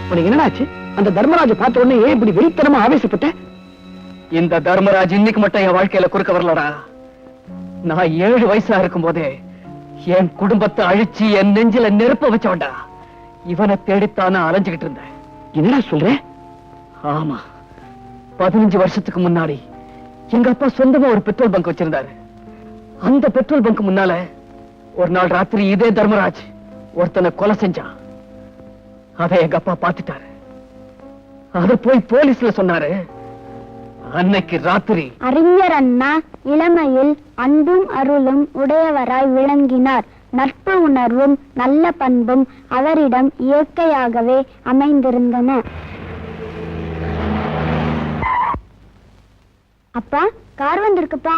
உனக்கு என்னடாச்சு? அந்த தர்மராஜ பார்த்த உடனே ஏன் இப்படி வெறித்தனமா ஆவேசப்பட்ட? இந்த தர்மராஜ் இன்னைக்கு மட்டும் என் வாழ்க்கையில குறுக்க வரலடா. நான் 7 வயசா இருக்கும் போதே என் குடும்பத்தை அழிச்சு என் நெஞ்சில நெருப்ப வச்சவன்டா. இவனை தேடித்தான அலைஞ்சுகிட்டு இருந்தேன். என்னடா சொல்ற? ஆமா, 15 வருஷத்துக்கு முன்னாடி எங்க அப்பா சொந்தமா ஒரு பெட்ரோல் பங்க் வச்சிருந்தாரு. அந்த பெட்ரோல் பங்க் முன்னால ஒரு நாள் ராத்திரி இதே தர்மராஜ் ஒருத்தனை கொலை செஞ்சான். அதை எங்க அப்பா பார்த்துட்டாரு. அத போய் போலீஸ்ல சொன்னாரு. அன்னைக்கு ராத்திரி அறிஞர் அண்ணா இளமையில் அன்பும் அருளும் உடையவராய் விளங்கினார். நட்பு உணர்வும் நல்ல பண்பும் அவரிடம் இயற்கையாகவே அமைந்திருந்தன. அப்பா, கார் வந்திருக்குப்பா.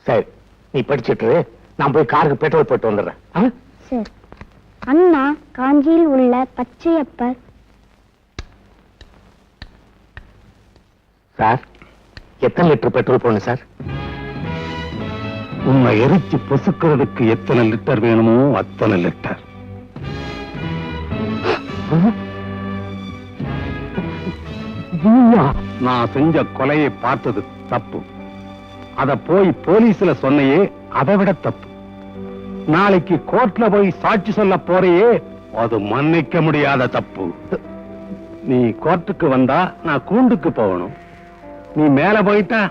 சரி, நீ படிச்சுட்டு நான் போய் காருக்கு பெட்ரோல் போட்டு வந்துடுறேன். சரி. அண்ணா காஞ்சியில் உள்ள பச்சையப்பர். சார், எத்தனை லிட்டர் பெட்ரோல் போடணும் சார்? உன்னை எரிச்சு பொசுக்கிறதுக்கு எத்தனை லிட்டர் வேணுமோ அத்தனை லிட்டர். நான் செஞ்ச கொலையை பார்த்தது தப்பு. அத போய் போலீஸ்ல சொன்னையே அதை விட தப்பு. நாளைக்கு கோர்ட்ல போய் சாட்சி சொல்ல போறையே, அது மன்னிக்க முடியாத தப்பு. நீ கோர்ட்டுக்கு வந்தா நான் கூண்டுக்கு போகணும். நீ மேல போயிட்டா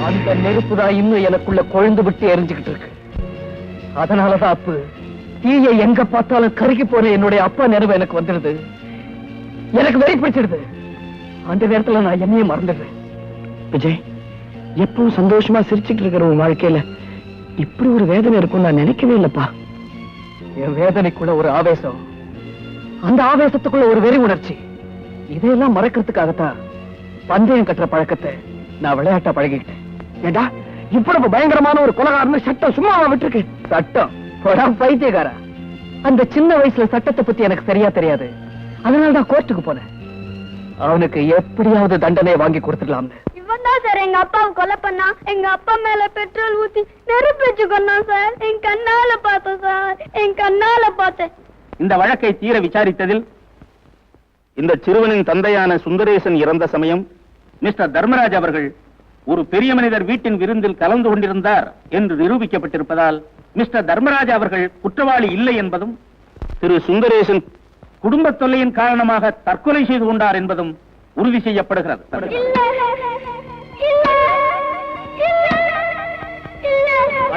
அந்த நெருப்புதான் இன்னும் எனக்குள்ள கொழுந்து விட்டு எரிஞ்சுக்கிட்டு இருக்கு. அதனாலதான் அப்பு தீயை எங்க பார்த்தாலும் கருகி போன என்னுடைய அப்பா நினைவு எனக்கு வந்துடுது. எனக்கு வெறி பிடிச்சிடுது. அந்த நேரத்துல நான் என்னையே மறந்துடுறேன். விஜய், எப்பவும் சந்தோஷமா சிரிச்சுட்டு இருக்கிற உன் வாழ்க்கையில இப்படி ஒரு வேதனை இருக்கும் நான் நினைக்கவே இல்லப்பா. என் வேதனைக்குள்ள ஒரு ஆவேசம், அந்த ஆவேசத்துக்குள்ள ஒரு வெறி உணர்ச்சி. இதையெல்லாம் மறக்கிறதுக்காகத்தான் பந்தயம் கட்டுற பழக்கத்தை நான் விளையாட்டா பழகிக்கிட்டேன். ஏண்டா, இவ்வளவு பயங்கரமான ஒரு கொலைகாரன்னு சட்டம் சும்மாவா விட்டுருக்கு? சட்டம் பைத்தியக்காரா. அந்த சின்ன வயசுல சட்டத்தை பத்தி எனக்கு சரியா தெரியாது. அதனாலதான் கோர்ட்டுக்கு போனேன். அவனுக்கு எப்படியாவது தண்டனை வாங்கி கொடுத்துடலாம்னு. இவன் தான் சார் எங்க அப்பாவை கொலை பண்ணா. எங்க அப்பா மேல பெட்ரோல் ஊத்தி நெருப்பு வச்சு கொண்டான் சார். என் கண்ணால பார்த்தேன் சார், என் கண்ணால பார்த்தேன். இந்த வழக்கை தீர விசாரித்ததில் இந்த சிறுவனின் தந்தையான சுந்தரேசன் இறந்த சமயம் மிஸ்டர் தர்மராஜ் அவர்கள் ஒரு பெரிய மனிதர் வீட்டின் விருந்தில் கலந்து கொண்டிருந்தார் என்று நிரூபிக்கப்பட்டிருப்பதால் மிஸ்டர் தர்மராஜ் அவர்கள் குற்றவாளி இல்லை என்பதும், திரு சுந்தரேசன் குடும்ப தொல்லையின் காரணமாக தற்கொலை செய்து கொண்டார் என்பதும் உறுதி செய்யப்படுகிறது.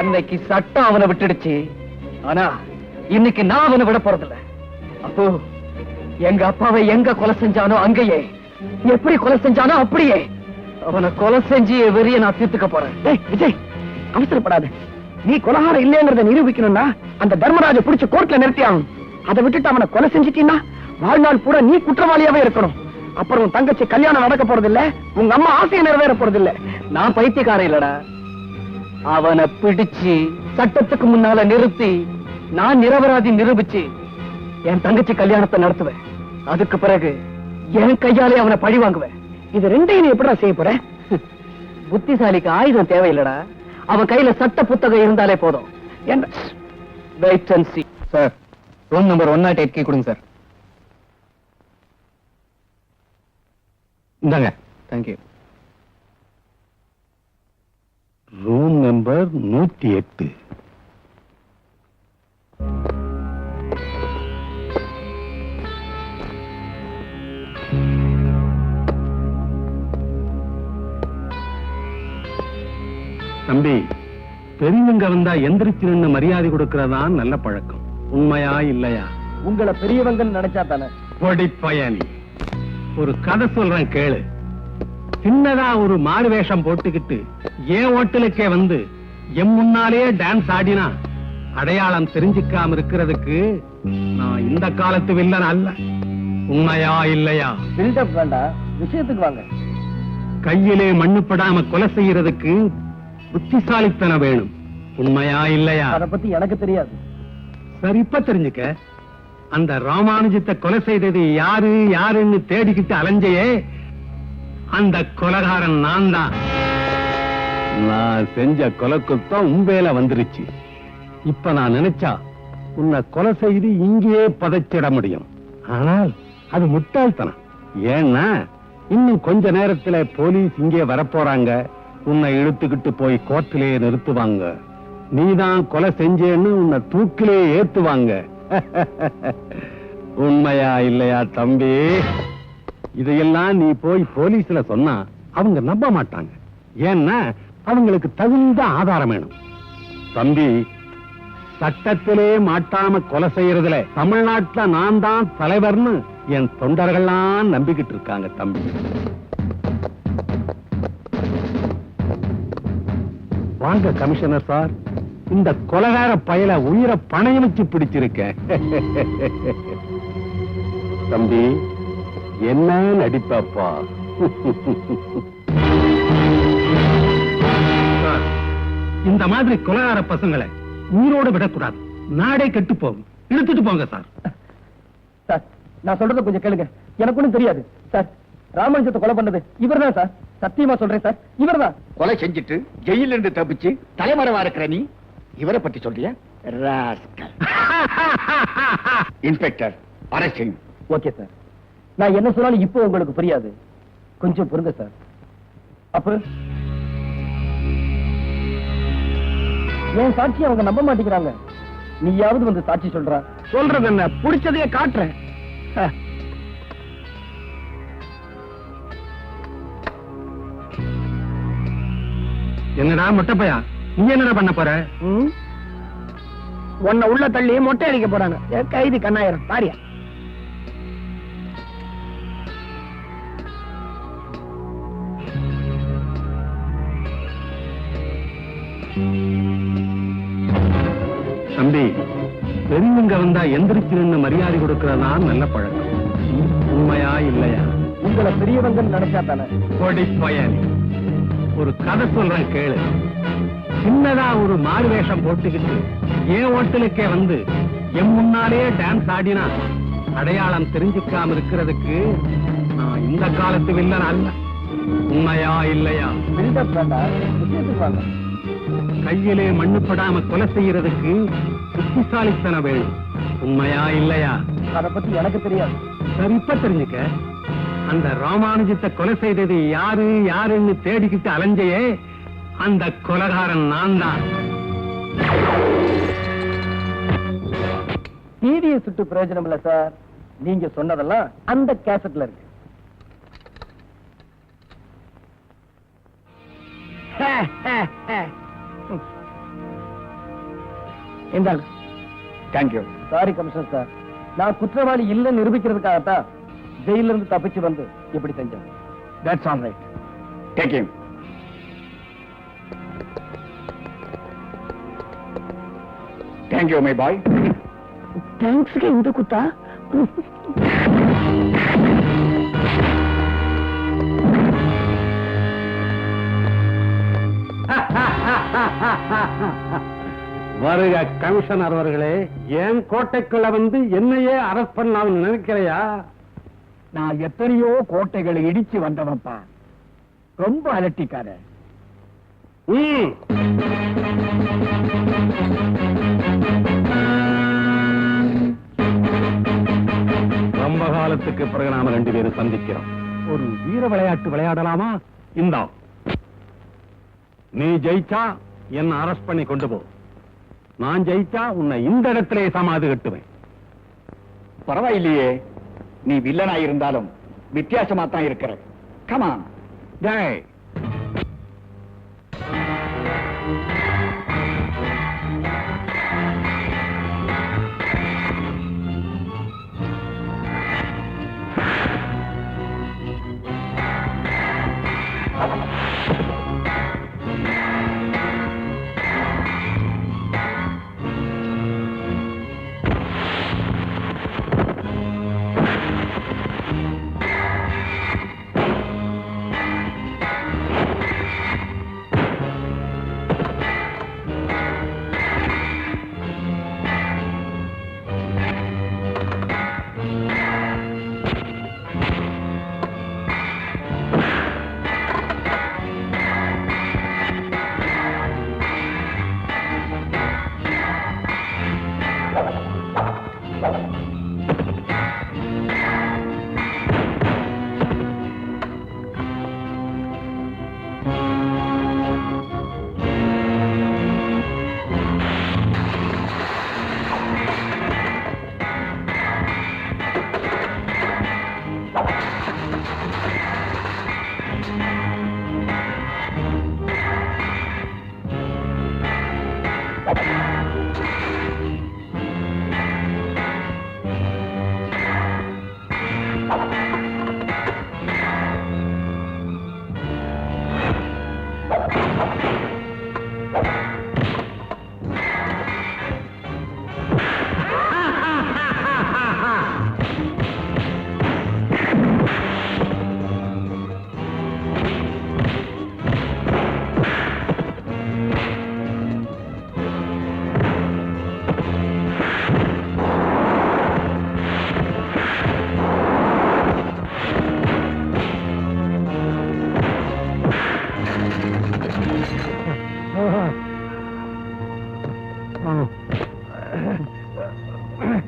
அன்னைக்கு சட்டம் அவனை விட்டுடுச்சு. ஆனா இன்னைக்கு நான் அவனை விட போறதில்ல. அப்போ எங்க அப்பாவை எங்க கொலை செஞ்சானோ அங்கேயே, எப்படி கொலை செஞ்சானோ அப்படியே அவனை கொலை செஞ்சு வெறிய நான் தீர்த்துக்க போறேன். விஜய், அவசரப்படாது. நீ கொலைகாரம் இல்லைங்கிறத நிரூபிக்கணும்னா அந்த தர்மராஜ பிடிச்ச கோர்ட்ல நிறுத்தி ஆகணும். அதை விட்டுட்டு அவனை கொலை செஞ்சிட்டீங்கன்னா வாழ்நாள் பூரா நீ குற்றவாளியாவே இருக்கணும். அப்புறம் உன் தங்கச்சி கல்யாணம் நடக்க போறதில்ல, உங்க அம்மா ஆசையை நிறைவேற போறதில்ல. நான் பைத்தியக்காரன் இல்லடா. அவனை பிடிச்சு சட்டத்துக்கு முன்னால நிறுத்தி நான் நிரபராதி நிரூபிச்சு என் தங்கச்சி கல்யாணத்தை நடத்துவேன். அதுக்கு பிறகு என் கையாலே அவனை பழி வாங்குவேன். இது ரெண்டையும் நீ எப்படா செய்ய போற? புத்திசாலிக்கு ஆயுதம் தேவையில்லடா. அவன் கையில சட்ட புத்தகம் இருந்தாலே போதும். சார், ரூம் நம்பர் 108 கீ கொடுங்க சார். இந்தாங்க. தேங்க்யூ. Room number 108. தம்பி, பெரியவங்க வந்தா எந்திரிச்சு நின்று மரியாதை கொடுக்கறதான் நல்ல பழக்கம். உண்மையா இல்லையா? உங்களை பெரியவங்கன்னு நினைச்சா தானே. பொடிப்பயனி, ஒரு கதை சொல்றேன் கேளு. சின்னதா ஒரு மாறு வேஷம் போட்டுக்கிட்டு என் ஹோட்டலுக்கே வந்து என் முன்னாலே டான்ஸ் ஆடினா அடையாளம் தெரிஞ்சுக்காம இருக்கிறதுக்கு நான் இந்த காலத்து வில்லன் அல்ல. உண்மையா இல்லையா? பில்டப் வேண்டாம், விஷயத்துக்கு வாங்க. கையிலே மண்ணுப்படாம கொலை செய்யறதுக்கு புத்திசாலித்தனம் வேணும். உண்மையா இல்லையா? அத பத்தி எனக்கு தெரியாது. சரி, இப்ப தெரிஞ்சுக்க. அந்த ராமானுஜத்தை கொலை செய்தது யாரு யாருன்னு தேடிக்கிட்டு அலைஞ்சையே, அந்த கொலைகாரன் நான் தான். நான் செஞ்ச கொலை குத்தம் உண்மையில வந்துருச்சு. இப்ப நான் நினைச்சா உன்னை கொலை செய்து இங்கேயே பதைச்சிட முடியும். ஆனால் அது முட்டாள்தனம். ஏன்னா இன்னும் கொஞ்ச நேரத்துல போலீஸ் இங்கே வரப்போறாங்க. உன்னை இழுத்துக்கிட்டு போய் கோர்ட்டிலே நிறுத்துவாங்க. நீதான் கொலை செஞ்சேன்னு உன்னை தூக்கிலே ஏத்துவாங்க. உண்மையா இல்லையா தம்பி? இதையெல்லாம் நீ போய் போலீஸ்ல சொன்னா அவங்க நம்ப மாட்டாங்க. ஏன்னா அவங்களுக்கு தகுந்த ஆதாரம் வேணும். தம்பி, சட்டத்திலே மாட்டாம கொலை செய்யறதுல தமிழ்நாட்டுல நான் தான் தலைவர்னு என் தொண்டர்கள்லாம் நம்பிக்கிட்டு இருக்காங்க தம்பி. வாங்க கமிஷனர் சார், இந்த கொலைகார பயல உயிரை பணையம் வச்சு பிடிச்சிருக்கேன். தம்பி, என்ன நடிப்பாப்பா? இந்த மாதிரி கொலைகார பசங்களை உயிரோடு விடக்கூடாது. நாடே கெட்டு போகும். இழுத்துட்டு போங்க சார். சார், நான் சொல்றத கொஞ்சம் கேளுங்க. எனக்கு ஒண்ணும் தெரியாது சார். ராமானுஜத்தை கொலை பண்ணது இவர்தான் சார். சத்தியமா சொல்றேன் சார், இவர்தான். கொலை செஞ்சுட்டு ஜெயில இருந்து தப்பிச்சு தலைமறைவா இருக்கிற நீ இவரை பத்தி சொல்றியா? இன்ஸ்பெக்டர், அரசு. ஓகே சார், நான் என்ன சொன்னாலும் இப்போ உங்களுக்கு புரியாது. கொஞ்சம் பொறுங்க சார். அப்ப என் சாட்சி அவங்க நம்ப மாட்டேங்கிறாங்க. நீயாவது வந்து சாட்சி சொல்ற. சொல்றது என்ன? புடிச்சதையே காட்டுறேன். என்னடா மொட்டைப்பையா, நீ என்னடா பண்ண போற? உன்னை உள்ள தள்ளி மொட்டை அடிக்க போறாங்க. கைது கண்ணாயிரம் பாரியா. தம்பி, பெரியவங்க வந்தா எந்திரிச்சு நின்று மரியாதை கொடுக்கறதா நல்ல பழக்கம். உண்மையா இல்லையா? உங்களை பெரியவங்க நினைச்சா தானே. கொடி பயன், ஒரு கதை சொல்றேன் கேளு. சின்னதா ஒரு மாறு வேஷம் போட்டுக்கிட்டு ஏன் ஹோட்டலுக்கே வந்து என் முன்னாலே டான்ஸ் ஆடினா அடையாளம் தெரிஞ்சுக்காம இருக்கிறதுக்கு நான் இந்த காலத்து வில்லன் அல்ல. உண்மையா இல்லையா? பில்டப் வேண்டாம், விஷயத்துக்கு வாங்க. கையிலே மண்ணுப்படாம கொலை செய்யறதுக்கு புத்திசாலித்தனம் வேணும். உண்மையா இல்லையா? அத பத்தி எனக்கு தெரியாது. சரி, இப்ப தெரிஞ்சுக்க. அந்த ராமானுஜத்தை கொலை செய்தது யாரு யாருன்னு தேடிக்கிட்டு அலைஞ்சையே, அந்த கொலைகாரன் நான் தான். டிவியை சுட்டு பிரயோஜனம் இல்ல சார். நீங்க சொன்னதெல்லாம் அந்த கேசட்ல இருக்கு. இந்தாங்க. தேங்க்யூ. சாரி கமிஷனர் சார், நான் குற்றவாளி இல்லைன்னு நிரூபிக்கிறதுக்காகத்தான் ஜெயில இருந்து தப்பிச்சு வந்து இப்படி செஞ்சேன். That's all right. Take him. Thank you, my boy. தேங்க்ஸ்க்கு இந்த குத்தா? வருக கமிஷனர் அவர்களே, ஏன் கோட்டைக்குள்ள வந்து என்னையே அரெஸ்ட் பண்ணலாம்னு நினைக்கிறையா? நான் எத்தனையோ கோட்டைகளை இடிச்சு வந்தவன்ப்பா. ரொம்ப அலட்டிக்கார. ரொம்ப காலத்துக்கு பிறகு நாம 2 பேரும் சந்திக்கிறோம். ஒரு வீர விளையாட்டு விளையாடலாமா? இந்தா, நீ ஜெயிச்சா என்ன அரெஸ்ட் பண்ணி கொண்டு போ. நான் ஜெயிச்சா உன்னை இந்த இடத்திலே சமாதி கட்டுவேன். பரவாயில்லையே, நீ வில்லனா இருந்தாலும் வித்தியாசமா தான் இருக்கிற. கமா ஜெய்.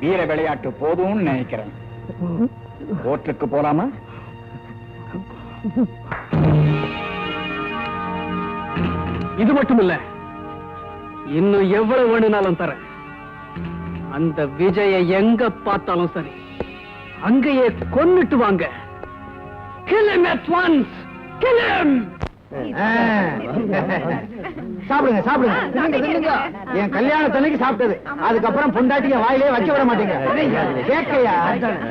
வீர விளையாட்டு போதும்னு நினைக்கிறேன். கோர்ட்டுக்கு போலாமா? இது மட்டும் இல்ல, இன்னும் எவ்வளவு வேணும்னாலும் தரேன். அந்த விஜய எங்க பார்த்தாலும் சரி, அங்கேயே கொன்னுட்டு வாங்க. Kill him at once! Kill him! சாப்பிடுங்க சாப்பிடுங்க. என் கல்யாணத்தன்னைக்கு சாப்பிட்டது, அதுக்கப்புறம் பொண்டாட்டிய வாயிலே வைக்க விட மாட்டேங்க. கேட்கையா,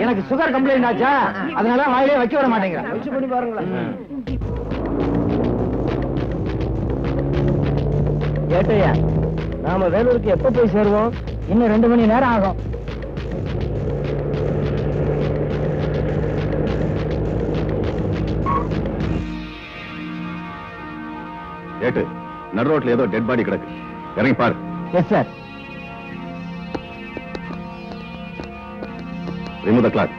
எனக்கு சுகர் கம்ப்ளைண்ட் ஆச்சா, அதனால வாயிலே வைக்க விட மாட்டேங்க. கேட்டையா, நாம வேலூருக்கு எப்ப போய் சேருவோம்? இன்னும் 2 மணி நேரம் ஆகும். கேட்டு நடு ரோட்ல ஏதோ டெட் பாடி கிடக்கு, இறங்கி பாரு. Yes sir. Remove the cloth.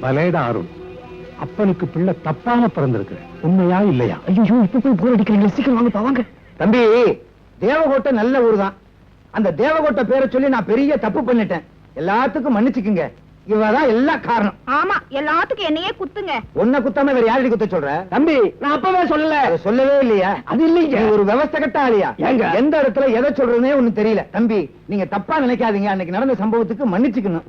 பலேடா அருண், அப்பனுக்கு பிள்ளை தப்பாம பிறந்திருக்கு. உண்மையா இல்லையா? ஐயோ, இப்ப போய் போர் அடிக்கிறீங்க. சீக்கிரம் வாங்கப்பா, வாங்க. தம்பி, தேவகோட்டை நல்ல ஊர் தான். அந்த தேவகோட்டை பேரை சொல்லி நான் பெரிய தப்பு பண்ணிட்டேன். எல்லாத்துக்கும் மன்னிச்சுக்குங்க. இவதான் எல்லா காரணம். ஆமா, எல்லாத்துக்கும் என்னையே குத்துங்க. உன்னை குத்தாம வேற யாரடி குத்த சொல்ற? தம்பி, நான் அப்பவே சொல்லல. சொல்லவே இல்லையா? அது இல்லைங்க. ஒரு விவசாய கட்ட ஆளியா? எந்த இடத்துல எதை சொல்றதுனே ஒண்ணு தெரியல. தம்பி, நீங்க தப்பா நினைக்காதீங்க. அன்னைக்கு நடந்த சம்பவத்துக்கு மன்னிச்சுக்கணும்.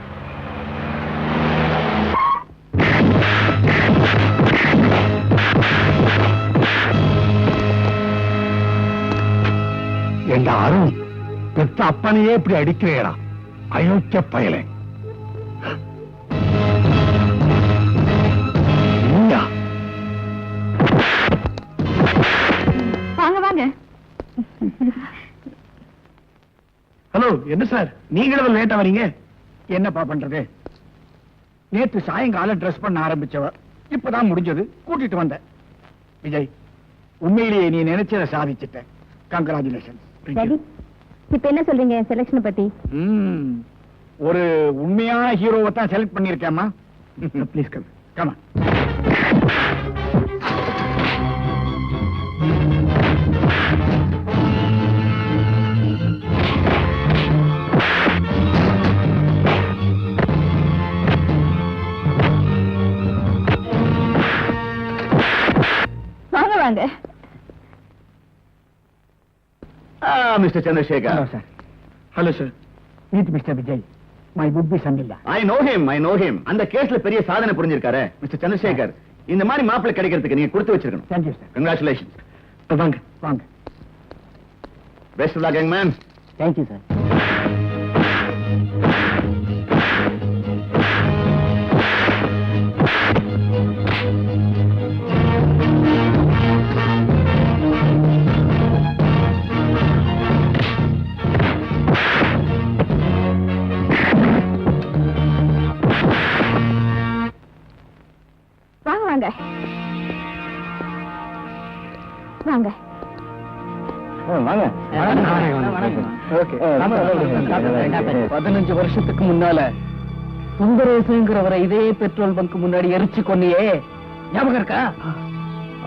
என்ற அருண், பெத்த அப்பனையே இப்படி அடிக்கிறேடா, அயோக்கிய பயலே. வாங்க வாங்க. ஹலோ, என்ன சார் நீங்களும் லேட்டா வரீங்க? என்னப்பா பண்றது? நேற்று சாயங்காலம் ட்ரெஸ் பண்ண ஆரம்பிச்சவ இப்பதான் முடிஞ்சது, கூட்டிட்டு வந்தேன். விஜய், உண்மையிலேயே நீ நினைச்சத சாதிச்சிட்ட. கங்க்ராச்சுலேஷன். இப்ப என்ன சொல்றீங்க செலக்ஷன் பத்தி? ஒரு உண்மையான ஹீரோவை தான் செலக்ட் பண்ணிருக்கேம்மா. Please come come. வாங்க வாங்க. Mister Chandrasekhar. Hello sir. Meet mister Vijay. My would be son-in-law. I know him. அந்த கேஸ்ல பெரிய சாதனை புரிஞ்சிருக்காரு மிஸ்டர் சந்திரசேகர். இந்த மாதிரி மாப்பிள்ளை கிடைக்கிறதுக்கு நீங்க கொடுத்து வச்சிருக்கணும். Thank you sir. கங்க்ராச்சுலேஷன்ஸ். வாங்க வாங்க. Best of luck young man. Thank you sir. வாங்க வாங்க. வாங்க. 15 வருஷத்துக்கு முன்னால சுந்தரேசங்கிறவரை இதே பெட்ரோல் பங்க் முன்னாடி எரிச்சு கொன்னியே, ஞாபகம் இருக்கா?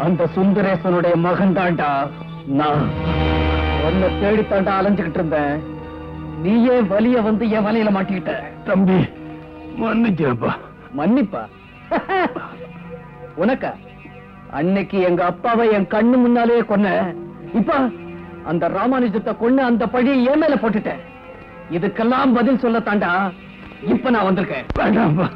அந்த சுந்தரேசனுடைய மகன் தாண்டா நான். உன்னை தேடித்தாண்டா அலைஞ்சுகிட்டு இருந்தேன். நீயே வலிய வந்து என் வலையில மாட்டிக்கிட்ட. தம்பி மன்னிச்சிருப்பா. மன்னிப்பா? உனக்கா? அன்னைக்கு எங்க அப்பாவை என் கண்ணு முன்னாலே கொன்ன. இப்ப அந்த ராமானுஜத்தை கொன்னு அந்த பழியை என் மேல போட்டுட்டேன். இதுக்கெல்லாம் பதில் சொல்லத்தாண்டா இப்ப நான் வந்திருக்கேன். வேண்டாம்ப்பா.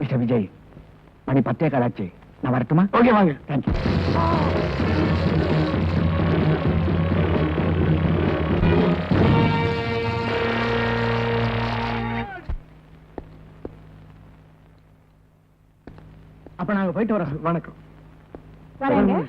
மிஸ்டர் விஜய், மணி 10 காலாச்சு. நான் வரட்டுமா? ஓகே, வாங்க. தேங்க்யூ. அப்ப நாங்க போயிட்டு வரோம். வணக்கம். வரேங்க.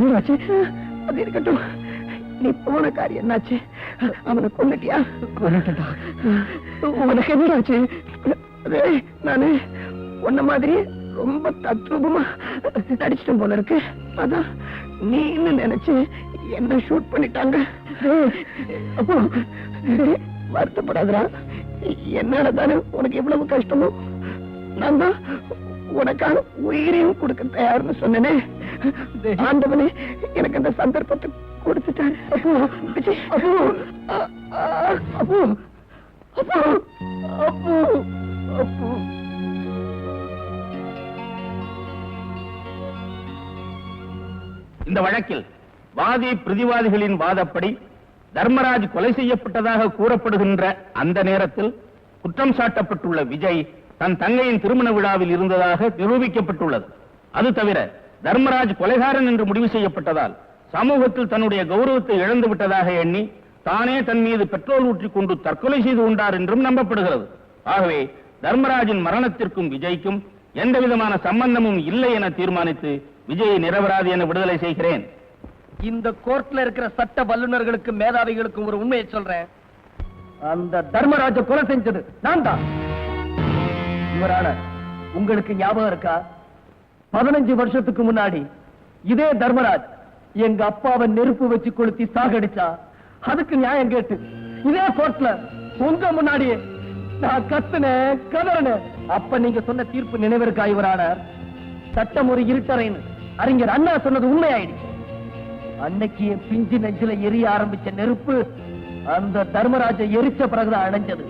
என்னாச்சு? அது இருக்கட்டும். நீ போன காரியம் என்னாச்சு? அவனை கொண்டுட்டியா? கொண்டுட்டா. உனக்கு என்னாச்சு? நானு உன்ன மாதிரி ரொம்ப தத்ரூபமா நடிச்சிட்டேன் போல இருக்கு. அதான் நீன்னு நினைச்சு என்ன ஷூட் பண்ணிட்டாங்க. அப்போ வருத்தப்படாதா? என்னால தானே உனக்கு எவ்வளவு கஷ்டமோ நான் தான் உனக்கான உயிரையும் கொடுக்க தயார்னு சொன்னேனே. ஆண்டவனே எனக்கு அந்த சந்தர்ப்பத்தை கொடுத்துட்டாரு. அப்போ அப்போ அப்போ அப்போ அப்போ அப்போ இந்த வழக்கில் வாதி பிரதிவாதிகளின் வாதப்படி தர்மராஜ் கொலை செய்யப்பட்டதாக கூறப்படுகின்ற அந்த நேரத்தில் குற்றம் சாட்டப்பட்டுள்ள விஜய் தன் தங்கையின் திருமண விழாவில் இருந்ததாக நிரூபிக்கப்பட்டுள்ளது. அது தவிர தர்மராஜ் கொலைகாரன் என்று முடிவு செய்யப்பட்டதால் சமூகத்தில் தன்னுடைய கௌரவத்தை இழந்து விட்டதாக எண்ணி தானே தன் மீது பெட்ரோல் ஊற்றிக் கொண்டு தற்கொலை செய்து கொண்டார் என்றும் நம்பப்படுகிறது. ஆகவே தர்மராஜின் மரணத்திற்கும் விஜய்க்கும் எந்த விதமான சம்பந்தமும் இல்லை என தீர்மானித்து விஜயை நிரபராதி என விடுதலை செய்கிறேன். இந்த கோர்ட்ல இருக்கிற சட்ட வல்லுநர்களுக்கும் மேதாவிகளுக்கும் ஒரு உண்மையை சொல்றேன். அந்த தர்மராஜ கொலை செஞ்சது நான் தான். இவரான உங்களுக்கு ஞாபகம் இருக்கா? 15 வருஷத்துக்கு முன்னாடி இதே தர்மராஜ் எங்க அப்பாவை நெருப்பு வச்சு கொளுத்தி சாகடிச்சா. அதுக்கு நியாயம் கேட்டு இதே கோர்ட்ல உங்க முன்னாடியே நான் கத்துனேன், கதறினேன். அப்ப நீங்க சொன்ன தீர்ப்பு நினைவிருக்கா? இவரான சட்டம் ஒரு இருட்டறைன்னு அறிஞர் அண்ணா சொன்னது உண்மையாயிடுச்சு. அன்னைக்கு என் பிஞ்சு நெஞ்சில எரிய ஆரம்பிச்ச நெருப்பு அந்த தர்மராஜை எரிச்ச பிறகுதான் அணைஞ்சது.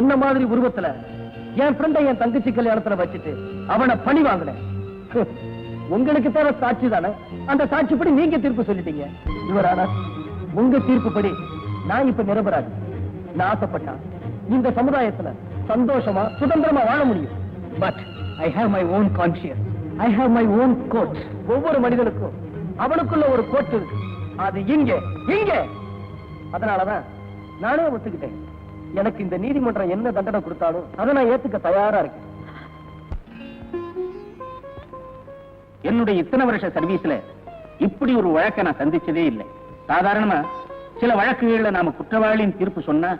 என்ன மாதிரி உருவத்துல என் ஃப்ரெண்டை என் தங்கச்சி கல்யாணத்துல வச்சுட்டு அவனை பழி வாங்கினேன். உங்களுக்கு தேவை சாட்சி தானே? அந்த சாட்சிப்படி நீங்க தீர்ப்பு சொல்லிட்டீங்க. இவரான உங்க தீர்ப்புப்படி நான் இப்ப நிரபராதி. நான் ஆசைப்பட்டா இந்த சமுதாயத்துல சந்தோஷமா சுதந்திரமா வாழ முடியும். But I have my own conscious. I have my own court. ஒவ்வொரு மனிதனுக்கும் அவனுக்குள்ள ஒரு கோர்ட் இருக்கு. அது இங்க இங்க. அதனாலதான் நானே ஒத்துக்கிட்டேன். எனக்கு இந்த நீதிமன்றம் என்ன தண்டனை கொடுத்தாலும் அதை நான் ஏத்துக்க தயாரா இருக்கேன். என்னுடைய இத்தனை வருஷ சர்வீஸ்ல இப்படி ஒரு வழக்கை நான் சந்திச்சதே இல்லை. சாதாரணமா சில வழக்குகள்ல நாம குற்றவாளியின் தீர்ப்பு சொன்னா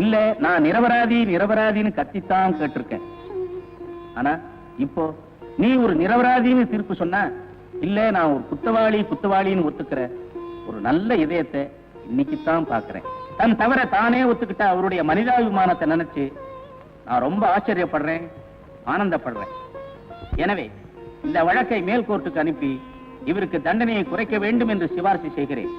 இல்ல நான் நிரபராதி நிரபராதின்னு கத்தித்தான் கேட்டிருக்கேன். ஆனா இப்போ நீ ஒரு நிரபராதின்னு தீர்ப்பு சொன்னா இல்ல நான் ஒரு குற்றவாளி குற்றவாளின்னு ஒத்துக்கிற ஒரு நல்ல இதயத்தை இன்னைக்குத்தான் பாக்குறேன். தன் தவிர தானே ஒத்துக்கிட்ட அவருடைய மனிதாபிமானத்தை நினைச்சு நான் ரொம்ப ஆச்சரியப்படுறேன், ஆனந்தப்படுறேன். எனவே இந்த வழக்கை மேல் கோர்ட்டுக்கு அனுப்பி இவருக்கு தண்டனையை குறைக்க வேண்டும் என்று சிபாரிசு செய்கிறேன்.